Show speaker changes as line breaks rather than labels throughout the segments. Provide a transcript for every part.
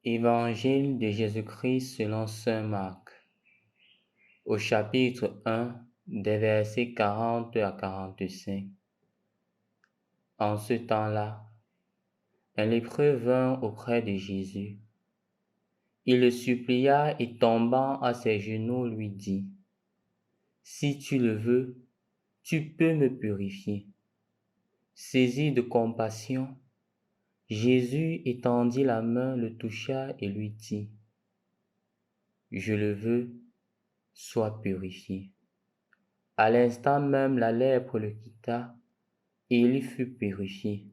Évangile de Jésus-Christ selon saint Marc, au chapitre 1, des versets 40 à 45. En ce temps-là, un lépreux vint auprès de Jésus. Il le supplia et tombant à ses genoux lui dit, « Si tu le veux, tu peux me purifier. » Saisi de compassion, Jésus étendit la main, le toucha et lui dit, « Je le veux, sois purifié. » À l'instant même, la lèpre le quitta et il fut purifié.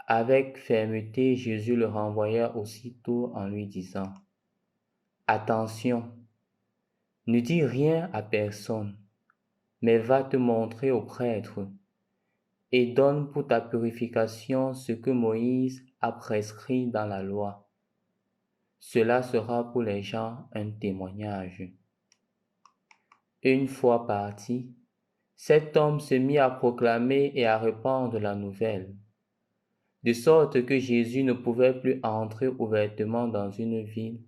Avec fermeté, Jésus le renvoya aussitôt en lui disant, « Attention, ne dis rien à personne, mais va te montrer au prêtre et donne pour ta purification ce que Moïse a prescrit dans la loi. Cela sera pour les gens un témoignage. » Une fois parti, cet homme se mit à proclamer et à répandre la nouvelle, de sorte que Jésus ne pouvait plus entrer ouvertement dans une ville,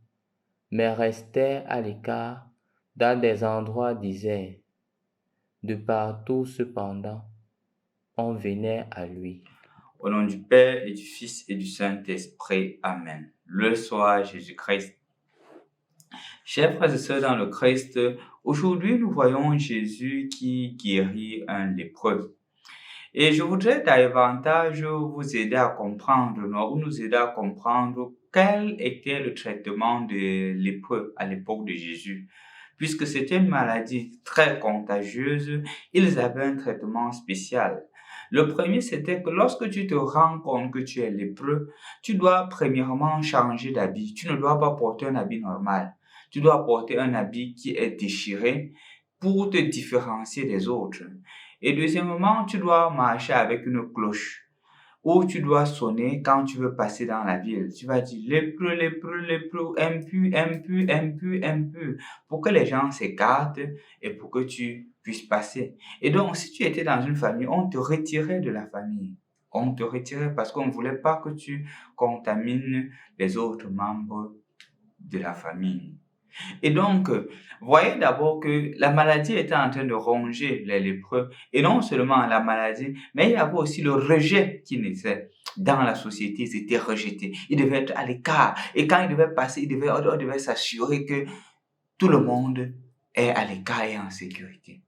mais restait à l'écart dans des endroits déserts. De partout, cependant, on venait à lui.
Au nom du Père et du Fils et du Saint-Esprit. Amen. Le soir, Jésus-Christ. Chers frères et sœurs dans le Christ, aujourd'hui nous voyons Jésus qui guérit un lépreux. Et je voudrais davantage vous aider à comprendre, nous aider à comprendre quel était le traitement des lépreux à l'époque de Jésus. Puisque c'était une maladie très contagieuse, ils avaient un traitement spécial. Le premier, c'était que lorsque tu te rends compte que tu es lépreux, tu dois premièrement changer d'habit. Tu ne dois pas porter un habit normal. Tu dois porter un habit qui est déchiré pour te différencier des autres. Et deuxièmement, tu dois marcher avec une cloche ou tu dois sonner quand tu veux passer dans la ville. Tu vas dire lépreux, lépreux, lépreux, impur, impur, impur, impur, pour que les gens s'écartent et pour que tu puisses passer. Et donc, si tu étais dans une famille, on te retirait de la famille. On te retirait parce qu'on ne voulait pas que tu contamines les autres membres de la famille. Et donc, voyez d'abord que la maladie était en train de ronger les lépreux. Et non seulement la maladie, mais il y avait aussi le rejet qui naissait dans la société. Ils étaient rejetés. Ils devaient être à l'écart. Et quand ils devaient passer, on devait s'assurer que tout le monde est à l'écart et en sécurité.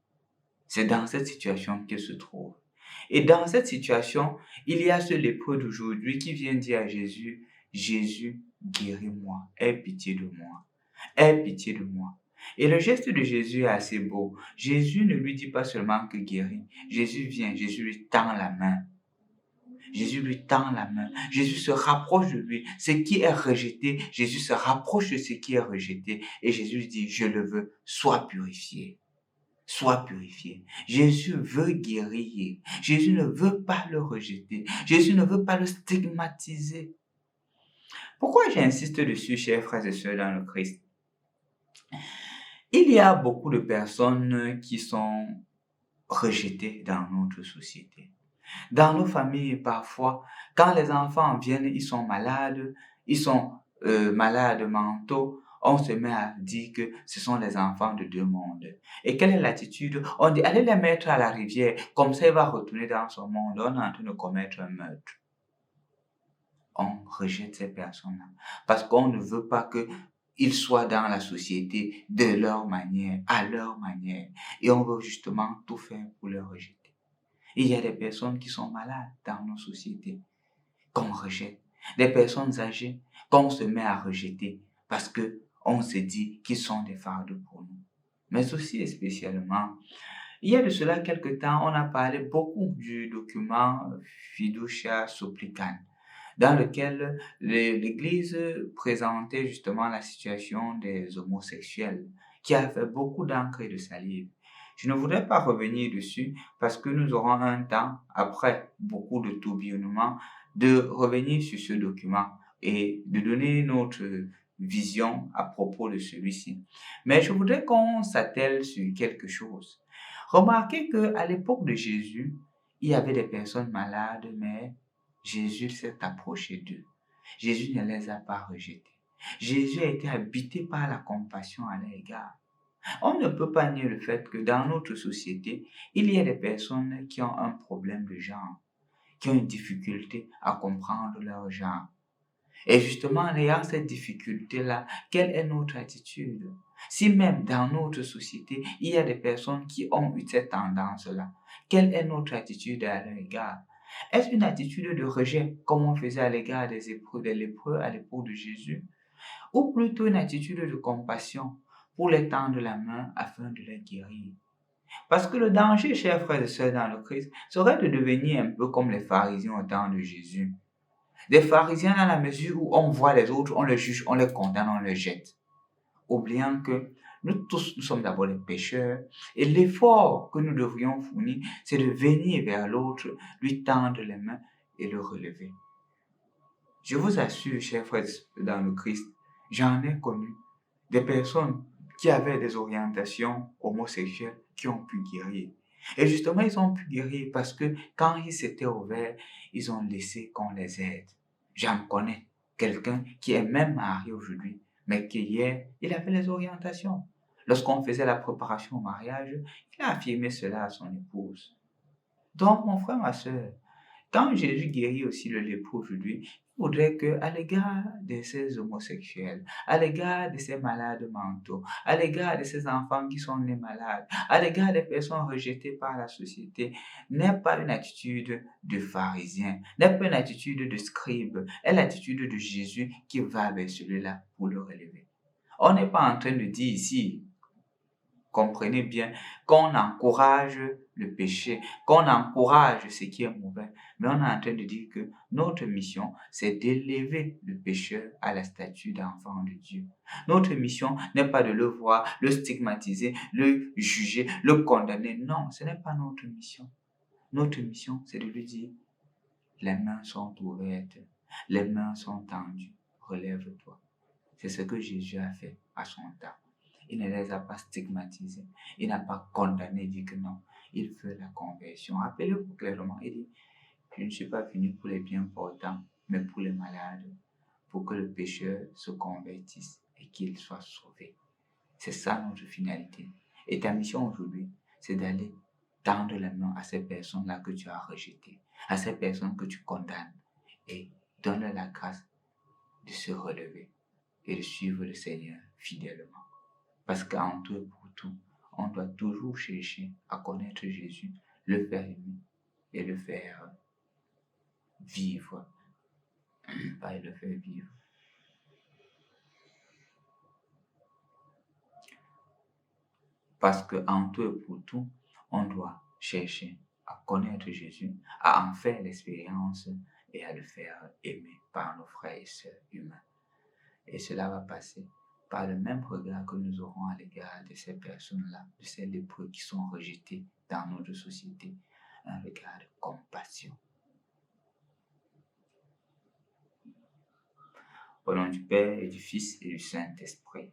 C'est dans cette situation qu'ils se trouvent. Et dans cette situation, il y a ce lépreux d'aujourd'hui qui vient dire à Jésus, « Jésus, guéris-moi, aie pitié de moi. Aie pitié de moi. » Et le geste de Jésus est assez beau. Jésus ne lui dit pas seulement que guéris. Jésus vient, Jésus lui tend la main. Jésus lui tend la main. Jésus se rapproche de lui. Ce qui est rejeté, Jésus se rapproche de ce qui est rejeté. Et Jésus lui dit, je le veux, sois purifié. Sois purifié. Jésus veut guérir. Jésus ne veut pas le rejeter. Jésus ne veut pas le stigmatiser. Pourquoi j'insiste dessus, chers frères et sœurs dans le Christ? Il y a beaucoup de personnes qui sont rejetées dans notre société. Dans nos familles, parfois, quand les enfants viennent, ils sont malades malades mentaux, on se met à dire que ce sont les enfants de deux mondes. Et quelle est l'attitude? On dit, allez les mettre à la rivière, comme ça il va retourner dans son monde. On est en train de commettre un meurtre. On rejette ces personnes-là parce qu'on ne veut pas qu'ils soient dans la société de leur manière, à leur manière. Et on veut justement tout faire pour les rejeter. Il y a des personnes qui sont malades dans nos sociétés, qu'on rejette. Des personnes âgées qu'on se met à rejeter parce qu'on se dit qu'ils sont des fardeaux pour nous. Mais aussi et spécialement, il y a de cela quelque temps, on a parlé beaucoup du document Fiducia Supplicans, dans lequel l'Église présentait justement la situation des homosexuels, qui a fait beaucoup d'encre et de salive. Je ne voudrais pas revenir dessus parce que nous aurons un temps, après beaucoup de tourbillonnements, de revenir sur ce document et de donner notre vision à propos de celui-ci. Mais je voudrais qu'on s'attelle sur quelque chose. Remarquez qu'à l'époque de Jésus, il y avait des personnes malades, mais Jésus s'est approché d'eux. Jésus ne les a pas rejetés. Jésus a été habité par la compassion à leur égard. On ne peut pas nier le fait que dans notre société, il y a des personnes qui ont un problème de genre, qui ont une difficulté à comprendre leur genre. Et justement, en ayant cette difficulté-là, quelle est notre attitude? Si même dans notre société, il y a des personnes qui ont eu cette tendance-là, quelle est notre attitude à leur égard? Est-ce une attitude de rejet, comme on faisait à l'égard des lépreux à l'époque de Jésus? Ou plutôt une attitude de compassion pour les tendre la main afin de les guérir? Parce que le danger, chers frères et sœurs dans le Christ, serait de devenir un peu comme les pharisiens au temps de Jésus. Des pharisiens dans la mesure où on voit les autres, on les juge, on les condamne, on les jette. Oubliant que nous tous, nous sommes d'abord des pécheurs et l'effort que nous devrions fournir, c'est de venir vers l'autre, lui tendre les mains et le relever. Je vous assure, chers frères dans le Christ, j'en ai connu des personnes qui avaient des orientations homosexuelles qui ont pu guérir. Et justement, ils ont pu guérir parce que quand ils s'étaient ouverts, ils ont laissé qu'on les aide. J'en connais quelqu'un qui est même marié aujourd'hui, mais qui hier, il avait les orientations. Lorsqu'on faisait la préparation au mariage, il a affirmé cela à son épouse. Donc, mon frère, ma soeur, quand Jésus guérit aussi le lépreux aujourd'hui, il faudrait qu'à l'égard de ces homosexuels, à l'égard de ces malades mentaux, à l'égard de ces enfants qui sont nés malades, à l'égard des personnes rejetées par la société, n'ait pas une attitude de pharisien, n'ait pas une attitude de scribe, est l'attitude de Jésus qui va vers celui-là pour le relever. On n'est pas en train de dire ici, comprenez bien, qu'on encourage le péché, qu'on encourage ce qui est mauvais. Mais on est en train de dire que notre mission, c'est d'élever le pécheur à la statue d'enfant de Dieu. Notre mission n'est pas de le voir, le stigmatiser, le juger, le condamner. Non, ce n'est pas notre mission. Notre mission, c'est de lui dire, les mains sont ouvertes, les mains sont tendues, relève-toi. C'est ce que Jésus a fait à son temps. Il ne les a pas stigmatisés. Il n'a pas condamné, il dit que non. Il fait la conversion. Appelez-vous clairement. Il dit, je ne suis pas venu pour les bien portants, mais pour les malades, pour que le pécheur se convertisse et qu'il soit sauvé. C'est ça notre finalité. Et ta mission aujourd'hui, c'est d'aller tendre la main à ces personnes-là que tu as rejetées, à ces personnes que tu condamnes, et donne-leur la grâce de se relever et de suivre le Seigneur fidèlement. Parce qu'en tout et pour tout, on doit toujours chercher à connaître Jésus, le faire aimer et le faire vivre. Pas le faire vivre. Parce qu'en tout et pour tout, on doit chercher à connaître Jésus, à en faire l'expérience et à le faire aimer par nos frères et sœurs humains. Et cela va passer par le même regard que nous aurons à l'égard de ces personnes-là, de ces lépreux qui sont rejetés dans notre société, un regard de compassion. Au nom du Père et du Fils et du Saint-Esprit.